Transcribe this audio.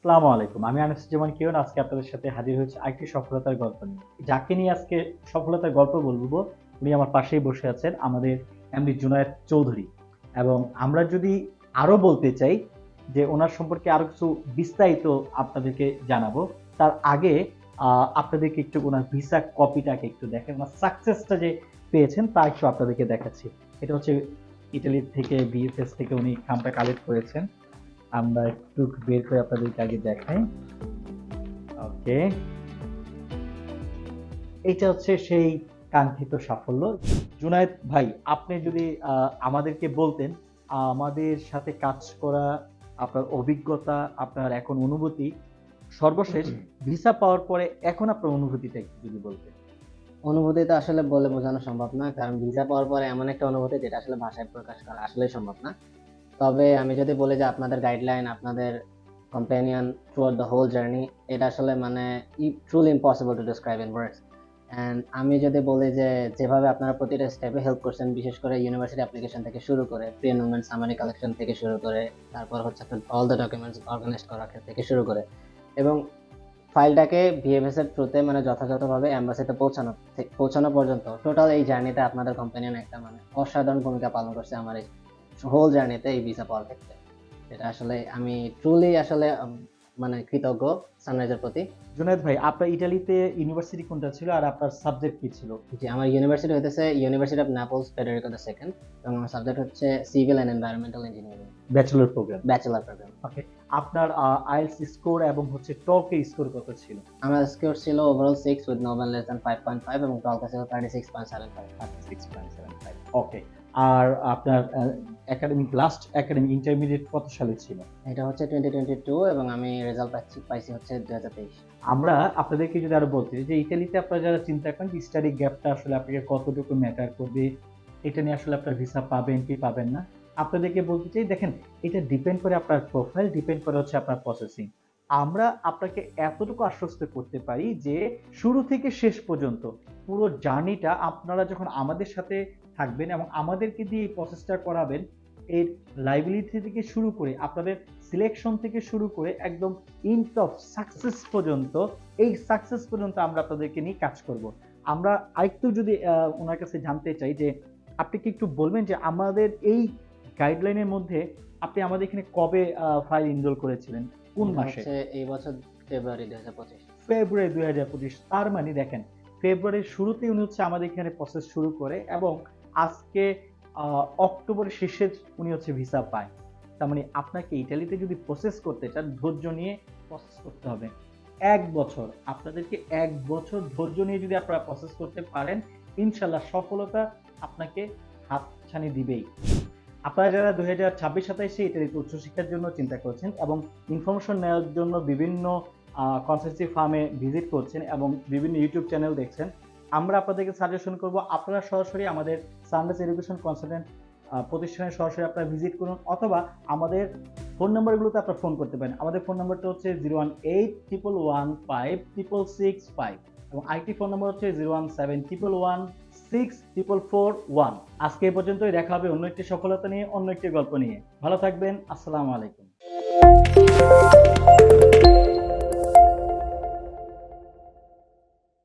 আসসালামু আলাইকুম। আমি আনিসুজ্জামান কিরণ আজকে আপনাদের সাথে হাজির হয়েছি আরেকটি সফলতার গল্প নিয়ে। যাকে নিয়ে আজকে সফলতার গল্প বলবো, উনি আমার পাশেই বসে আছেন, আমাদের এমডি জুনায়েদ চৌধুরী। এবং আমরা যদি আরো বলতে চাই যে ওনার সম্পর্কে আরো কিছু বিস্তারিত আপনাদেরকে জানাবো, তার আগে আপনাদেরকে একটু ওনার ভিসা কপিটাকে একটু দেখেন, ওনার সাকসেসটা যে পেয়েছেন তা একটু আপনাদেরকে দেখাচ্ছি। এটা হচ্ছে ইটালি থেকে, বিএফএস থেকে উনি খামটা কালেক্ট করেছেন। আমরা একটু বের করে আপনাদেরকে আগে দেখাই। ওকে, এইটা হচ্ছে সেই কাঙ্ক্ষিত সাফল্য। জুনায়েদ ভাই, আপনি যদি আমাদেরকে বলতেন আমাদের সাথে কাজ করা, আপনার অভিজ্ঞতা, আপনার এখন অনুভূতি, সর্বশেষ ভিসা পাওয়ার পরে এখন আপনার অনুভূতিটা একটু যদি বলতেন। অনুভূতি তো আসলে বলে বোঝানো সম্ভব না, কারণ ভিসা পাওয়ার পরে এমন একটা অনুভূতি যেটা আসলে ভাষায় প্রকাশ করা আসলে সম্ভব না। তবে আমি যদি বলি যে আপনাদের গাইডলাইন, আপনাদের companion throughout the whole journey, এটা আসলে মানে truly impossible to describe in words. And আমি যদি বলি যে যেভাবে আপনারা প্রতিটা স্টেপে হেল্প করছেন, বিশেষ করে ইউনিভার্সিটি অ্যাপ্লিকেশন থেকে শুরু করে প্রি এনরোলমেন্ট সামারি কালেকশন থেকে শুরু করে, তারপর হচ্ছে আপনার অল দ্য ডকুমেন্টস অর্গানাইজ করা থেকে শুরু করে, এবং ফাইলটাকে ভিএফএস এর থ্রুতে মানে যথাযথভাবে এম্বাসিতে পৌঁছানো পর্যন্ত টোটাল এই জার্নিতে আপনাদের কোম্পানিয়ন একটা মানে অসাধারণ ভূমিকা পালন করছে আমার এই হোল জার্নিতে এই ভিসা পাওয়ার ক্ষেত্রে। এটা আসলে আমি ট্রুলি আসলে মানে কৃতজ্ঞ সানরাইজের প্রতি। জুনায়েদ ভাই, আপনার ইতালিতে ইউনিভার্সিটি কোনটা ছিল আর আপনার সাবজেক্ট কি ছিল? যে আমার ইউনিভার্সিটি হইতেছে university of Naples Federico the second, এবং আমার সাবজেক্ট হচ্ছে civil and environmental engineering, bachelor program. Bachelor program. Okay, আপনার আইএলটিএস স্কোর এবং হচ্ছে টলকে স্কোর কত ছিল? আমার স্কোর ছিল overall 6 with no less than 5.5, এবং টলকা ছিল 36.75। 36.75। ওকে, আর আপনার লাস্ট একাডেমিক ইন্টারমিডিয়েট কত সালে ছিল? এটা হচ্ছে 2022, এবং আমি রেজাল্ট পাইছি হচ্ছে 2023। আমরা আপনাদেরকে যদি আরো বলতে যে ইতালিতে আপনারা যারা চিন্তা করেন যে স্টাডি গ্যাপটা আসলে আপনাকে কতটুকু ম্যাটার করবে, এটা নিয়ে আসলে আপনার ভিসা পাবেন কি পাবেন না, আপনাদেরকে বলতে চাই দেখেন, এটা ডিপেন্ড করে আপনার প্রোফাইল, ডিপেন্ড করে হচ্ছে আপনার প্রসেসিং। আমরা আপনাকে এতটুকু আশ্বস্ত করতে পারি যে শুরু থেকে শেষ পর্যন্ত পুরো জার্নিটা আপনারা যখন আমাদের সাথে থাকবেন এবং আমাদেরকে দিয়ে এই প্রসেসটা করাবেন, এর লাইবিলিটি থেকে শুরু করে আপনাদের সিলেকশন থেকে শুরু করে একদম ইন্ট অফ সাকসেস পর্যন্ত, এই সাকসেস পর্যন্ত আমরা আপনাদেরকে নিয়ে কাজ করব। আমরা আরেকটু যদি ওনার কাছে জানতে চাই যে আপনি কি একটু বলবেন যে আমাদের এই গাইডলাইনের মধ্যে আপনি আমাদের এখানে কবে ফাইল এনরোল করেছিলেন, কোন এটা মাসে? হচ্ছে এই বছর ফেব্রুয়ারি 2025। ফেব্রুয়ারি 2025। তার মানে দেখেন, ফেব্রুয়ারির শুরুতেই উনি হচ্ছে আমাদের এখানে প্রসেস শুরু করে এবং আজকে অক্টোবরের শেষে উনি হচ্ছে ভিসা পায়। তার মানে আপনাকে ইতালিতে যদি প্রসেস করতে চান, ধৈর্য নিয়ে প্রসেস করতে হবে। 1 বছর, আপনাদেরকে 1 বছর ধৈর্য নিয়ে যদি আপনারা প্রসেস করতে পারেন, ইনশাআল্লাহ সফলতা আপনাকে হাতছানি দিবেই। আপনারা যারা 2026-27 ইতালিতে উচ্চশিক্ষার জন্য চিন্তা করছেন এবং ইনফরমেশন নেওয়ার জন্য বিভিন্ন কনসালটেন্সি ফার্মে ভিজিট করছেন এবং বিভিন্ন ইউটিউব চ্যানেল দেখছেন, আমরা আপনাদেরকে সাজেশন করব আপনারা সরাসরি আমাদের সানরাইজ এডুকেশন কনসালটেন্ট প্রতিষ্ঠানে সরাসরি আপনারা ভিজিট করুন, অথবা আমাদের ফোন নাম্বারগুলোতে আপনারা ফোন করতে পারেন। আমাদের ফোন নাম্বারটা হচ্ছে 018-115-66665 এবং আরেকটি ফোন নাম্বার হচ্ছে 017-111-64441। আজকে এই পর্যন্তই, দেখা হবে অন্য একটি সফলতা নিয়ে, অন্য একটি গল্প নিয়ে। ভালো থাকবেন। আসসালামু আলাইকুম।